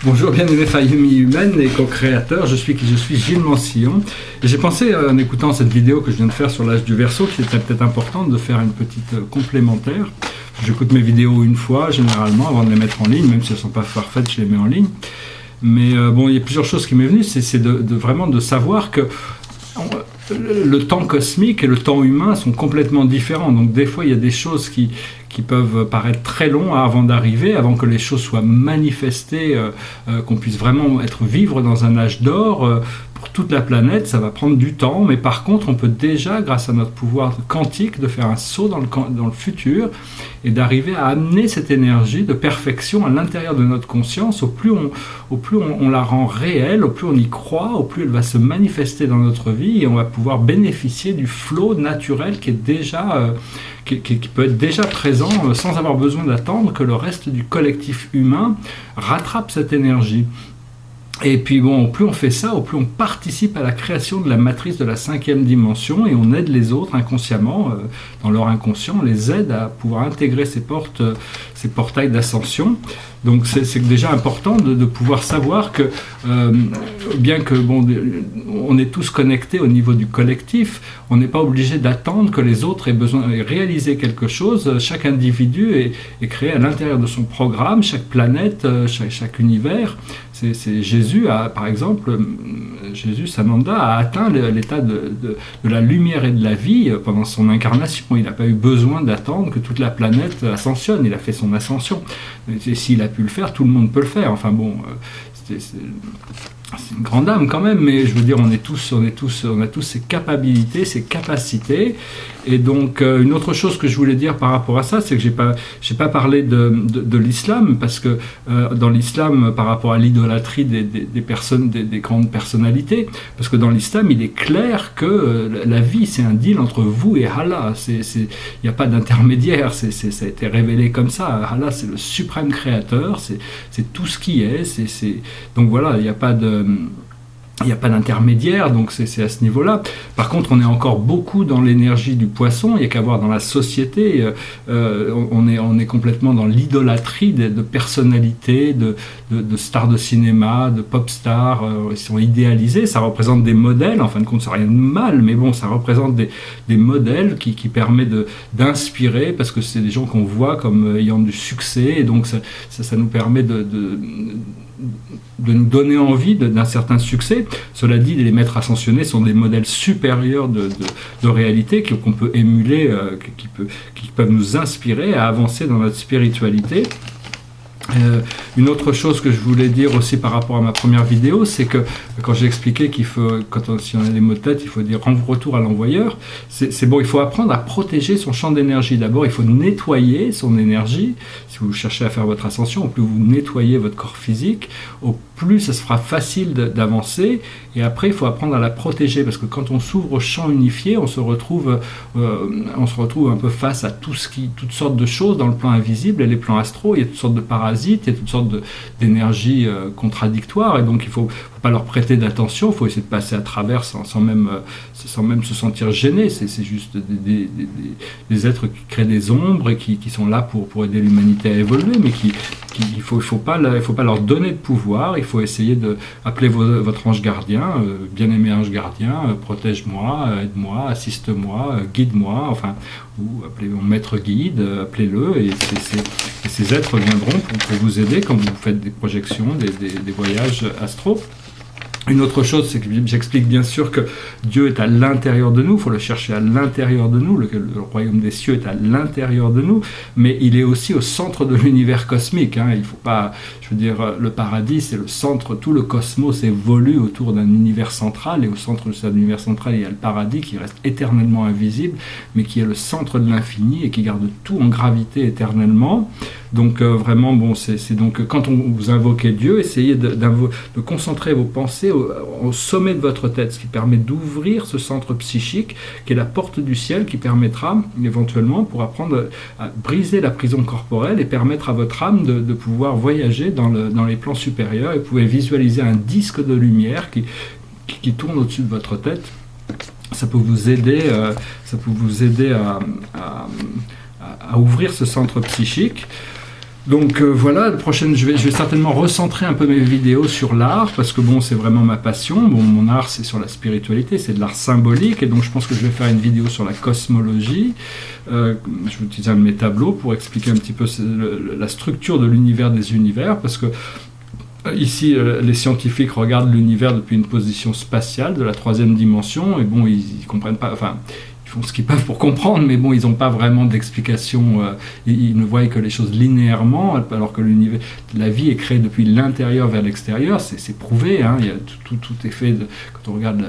Bonjour bien-aimés famille humaine et co-créateurs, je suis Gilles Mancillon. J'ai pensé en écoutant cette vidéo que je viens de faire sur l'âge du Verseau qu'il était peut-être important de faire une petite complémentaire. J'écoute mes vidéos une fois généralement avant de les mettre en ligne, même si elles ne sont pas parfaites, je les mets en ligne. Mais bon, il y a plusieurs choses qui m'est venues, c'est vraiment de savoir que le temps cosmique et le temps humain sont complètement différents. Donc des fois, il y a des choses qui peuvent paraître très longs avant d'arriver, avant que les choses soient manifestées, qu'on puisse vraiment vivre dans un âge d'or. Pour toute la planète, ça va prendre du temps, mais par contre, on peut déjà, grâce à notre pouvoir quantique, de faire un saut dans le futur et d'arriver à amener cette énergie de perfection à l'intérieur de notre conscience. Au plus on la rend réelle, au plus on y croit, au plus elle va se manifester dans notre vie et on va pouvoir bénéficier du flot naturel qui est déjà... qui peut être déjà présent sans avoir besoin d'attendre que le reste du collectif humain rattrape cette énergie. Et puis bon, plus on fait ça, au plus on participe à la création de la matrice de la 5e dimension et on aide les autres inconsciemment, dans leur inconscient, on les aide à pouvoir intégrer ces portails d'ascension. Donc c'est déjà important de pouvoir savoir que, bien que bon, on est tous connectés au niveau du collectif, on n'est pas obligé d'attendre que les autres aient réaliser quelque chose. Chaque individu est créé à l'intérieur de son programme, chaque planète, chaque univers. C'est Jésus, par exemple, Jésus Sananda a atteint l'état de la lumière et de la vie pendant son incarnation. Il n'a pas eu besoin d'attendre que toute la planète ascensionne. Il a fait son ascension. Et s'il a pu le faire, tout le monde peut le faire. Enfin bon, c'est une grande âme quand même, mais je veux dire, on a tous ces capacités, ces capacités. Et donc, une autre chose que je voulais dire par rapport à ça, c'est que j'ai pas parlé de l'islam, parce que dans l'islam, par rapport à l'idolâtrie des grandes personnalités, parce que dans l'islam, il est clair que la vie, c'est un deal entre vous et Allah. Il n'y a pas d'intermédiaire, ça a été révélé comme ça. Allah, c'est le suprême créateur, c'est tout ce qui est. Donc voilà, il n'y a pas d'intermédiaire, donc c'est à ce niveau-là. Par contre, on est encore beaucoup dans l'énergie du poisson. Il n'y a qu'à voir dans la société, on est complètement dans l'idolâtrie de personnalités, de stars de cinéma, de pop stars. Ils sont idéalisés, ça représente des modèles. En fin de compte, ça n'a rien de mal, mais bon, ça représente des modèles qui permettent d'inspirer, parce que c'est des gens qu'on voit comme ayant du succès, et donc ça nous permet de nous donner envie d'un certain succès. Cela dit, les maîtres ascensionnés sont des modèles supérieurs de réalité qu'on peut émuler, qui peuvent nous inspirer à avancer dans notre spiritualité. Une autre chose que je voulais dire aussi par rapport à ma première vidéo, c'est que quand j'ai expliqué qu'il faut, si on a des maux de tête, il faut dire retour à l'envoyeur, c'est bon, il faut apprendre à protéger son champ d'énergie. D'abord, il faut nettoyer son énergie. Si vous cherchez à faire votre ascension, au plus vous nettoyez votre corps physique, au plus ça se fera facile d'avancer. Et après, il faut apprendre à la protéger, parce que quand on s'ouvre au champ unifié, on se retrouve un peu face à toutes sortes de choses dans le plan invisible et les plans astraux. Il y a toutes sortes de parasites, il y a toutes sortes d'énergies contradictoires, et donc il ne faut pas leur prêter d'attention. Il faut essayer de passer à travers sans même se sentir gêné. C'est juste des êtres qui créent des ombres et qui sont là pour aider l'humanité à évoluer, mais il faut pas leur donner de pouvoir. Il faut essayer d'appeler votre ange gardien, bien-aimé ange gardien, protège-moi, aide-moi, assiste-moi, guide-moi, enfin, ou appelez mon maître guide, appelez-le, et ces êtres viendront pour vous aider quand vous faites des projections, des voyages astraux. Une autre chose, c'est que j'explique bien sûr que Dieu est à l'intérieur de nous, il faut le chercher à l'intérieur de nous, le royaume des cieux est à l'intérieur de nous, mais il est aussi au centre de l'univers cosmique. Il faut pas, je veux dire, le paradis, c'est le centre, tout le cosmos évolue autour d'un univers central, et au centre de cet univers central, il y a le paradis qui reste éternellement invisible, mais qui est le centre de l'infini et qui garde tout en gravité éternellement. Donc vraiment, bon, c'est donc quand vous invoquez Dieu, essayez de concentrer vos pensées au sommet de votre tête, ce qui permet d'ouvrir ce centre psychique qui est la porte du ciel, qui permettra éventuellement, pour apprendre à briser la prison corporelle et permettre à votre âme de pouvoir voyager dans les plans supérieurs, et vous pouvez visualiser un disque de lumière qui tourne au-dessus de votre tête. Ça peut vous aider, à ouvrir ce centre psychique. Donc voilà, la prochaine, je vais certainement recentrer un peu mes vidéos sur l'art, parce que bon, c'est vraiment ma passion. Bon, mon art, c'est sur la spiritualité, c'est de l'art symbolique, et donc je pense que je vais faire une vidéo sur la cosmologie. Je vais utiliser un de mes tableaux pour expliquer un petit peu la structure de l'univers des univers, parce que ici, les scientifiques regardent l'univers depuis une position spatiale de la 3e dimension, et bon, ils comprennent pas, enfin, ils font ce qu'ils peuvent pour comprendre, mais bon, ils n'ont pas vraiment d'explication, ils ne voient que les choses linéairement, alors que l'univers, la vie est créée depuis l'intérieur vers l'extérieur, c'est prouvé, hein, il y a tout est fait, quand on regarde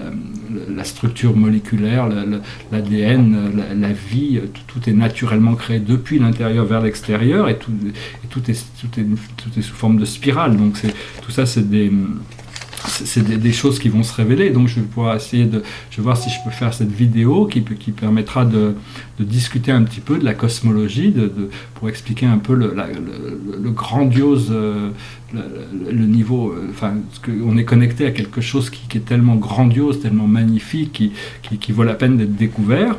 la structure moléculaire, l'ADN, la vie, tout est naturellement créé depuis l'intérieur vers l'extérieur, et tout est sous forme de spirale, donc tout ça c'est des choses qui vont se révéler, donc je vais pouvoir essayer je vais voir si je peux faire cette vidéo qui permettra de discuter un petit peu de la cosmologie, pour expliquer un peu le grandiose, le niveau, enfin, on est connecté à quelque chose qui est tellement grandiose, tellement magnifique, qui vaut la peine d'être découvert,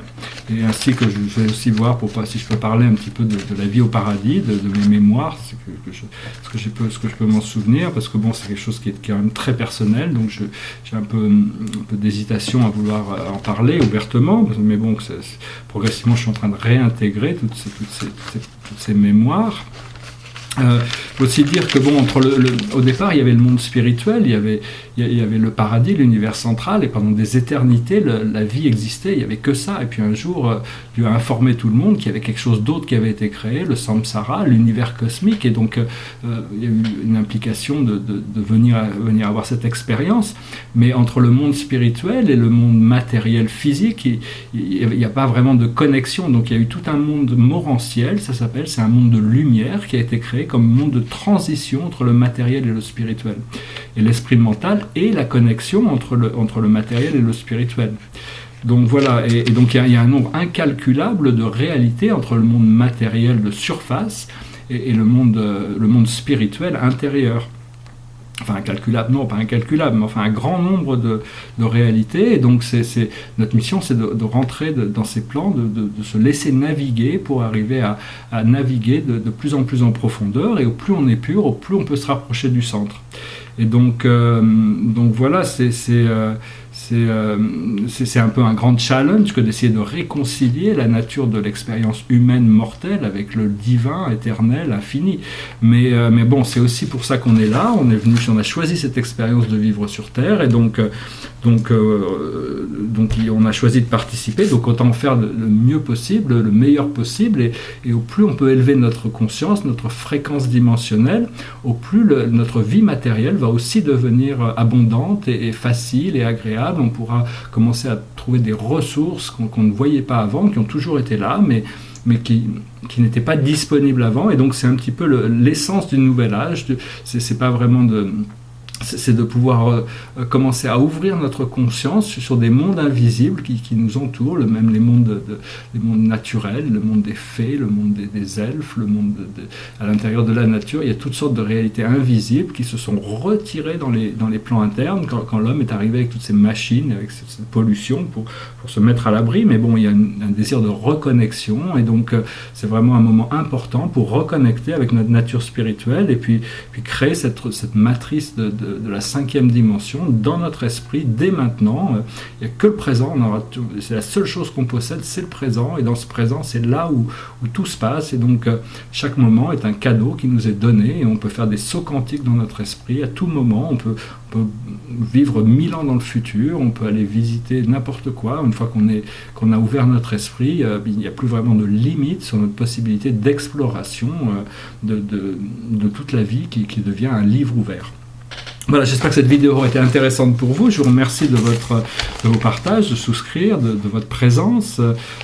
et ainsi que je vais aussi voir si je peux parler un petit peu de la vie au paradis, de mes mémoires, ce que je peux m'en souvenir, parce que bon, c'est quelque chose qui est quand même très personnel, donc j'ai un peu d'hésitation à vouloir en parler ouvertement, mais bon, progressivement je suis en train de réintégrer toutes ces mémoires. Faut aussi dire que bon, au départ, il y avait le monde spirituel, il y avait le paradis, l'univers central, et pendant des éternités, la vie existait, il n'y avait que ça. Et puis un jour, Dieu a informé tout le monde qu'il y avait quelque chose d'autre qui avait été créé, le samsara, l'univers cosmique, et donc il y a eu une implication de venir avoir cette expérience. Mais entre le monde spirituel et le monde matériel physique, il n'y a pas vraiment de connexion. Donc il y a eu tout un monde morantiel, c'est un monde de lumière qui a été créé comme monde de transition entre le matériel et le spirituel. Et l'esprit mental est la connexion entre le matériel et le spirituel. Donc voilà, et donc il y a un nombre incalculable de réalités entre le monde matériel de surface et le monde spirituel intérieur. Enfin, incalculable, non, pas incalculable, mais enfin un grand nombre de réalités. Et donc, notre mission, c'est de rentrer dans ces plans, de se laisser naviguer pour arriver à naviguer de plus en plus en profondeur. Et au plus on est pur, au plus on peut se rapprocher du centre. Et donc voilà, c'est un peu un grand challenge que d'essayer de réconcilier la nature de l'expérience humaine mortelle avec le divin, éternel, infini. Mais bon, c'est aussi pour ça qu'on est là. On a choisi cette expérience de vivre sur Terre, et donc on a choisi de participer. Donc autant faire le mieux possible, le meilleur possible, et au plus on peut élever notre conscience, notre fréquence dimensionnelle, au plus notre vie matérielle va aussi devenir abondante et facile et agréable. On pourra commencer à trouver des ressources qu'on ne voyait pas avant, qui ont toujours été là, mais qui n'étaient pas disponibles avant. Et donc c'est un petit peu l'essence du nouvel âge. C'est pas vraiment c'est de pouvoir commencer à ouvrir notre conscience sur des mondes invisibles qui nous entourent, même les mondes naturels, le monde des fées, le monde des elfes, le monde à l'intérieur de la nature. Il y a toutes sortes de réalités invisibles qui se sont retirées dans les plans internes quand l'homme est arrivé avec toutes ces machines, avec cette pollution pour se mettre à l'abri. Mais bon, il y a un désir de reconnexion, et donc c'est vraiment un moment important pour reconnecter avec notre nature spirituelle, et puis créer cette matrice de la 5e dimension dans notre esprit dès maintenant. Il n'y a que le présent, c'est la seule chose qu'on possède, c'est le présent, et dans ce présent, c'est là où tout se passe, et donc chaque moment est un cadeau qui nous est donné, et on peut faire des sauts quantiques dans notre esprit à tout moment. On peut vivre 1000 ans dans le futur, on peut aller visiter n'importe quoi. Une fois qu'on a ouvert notre esprit, il n'y a plus vraiment de limite sur notre possibilité d'exploration de toute la vie qui devient un livre ouvert. Voilà, j'espère que cette vidéo aura été intéressante pour vous. Je vous remercie de vos partages, de souscrire, de votre présence.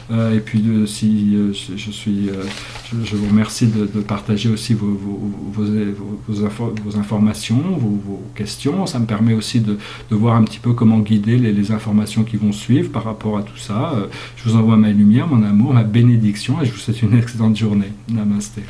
Et puis, je vous remercie de partager aussi vos informations, vos questions. Ça me permet aussi de voir un petit peu comment guider les informations qui vont suivre par rapport à tout ça. Je vous envoie ma lumière, mon amour, ma bénédiction, et je vous souhaite une excellente journée. Namasté.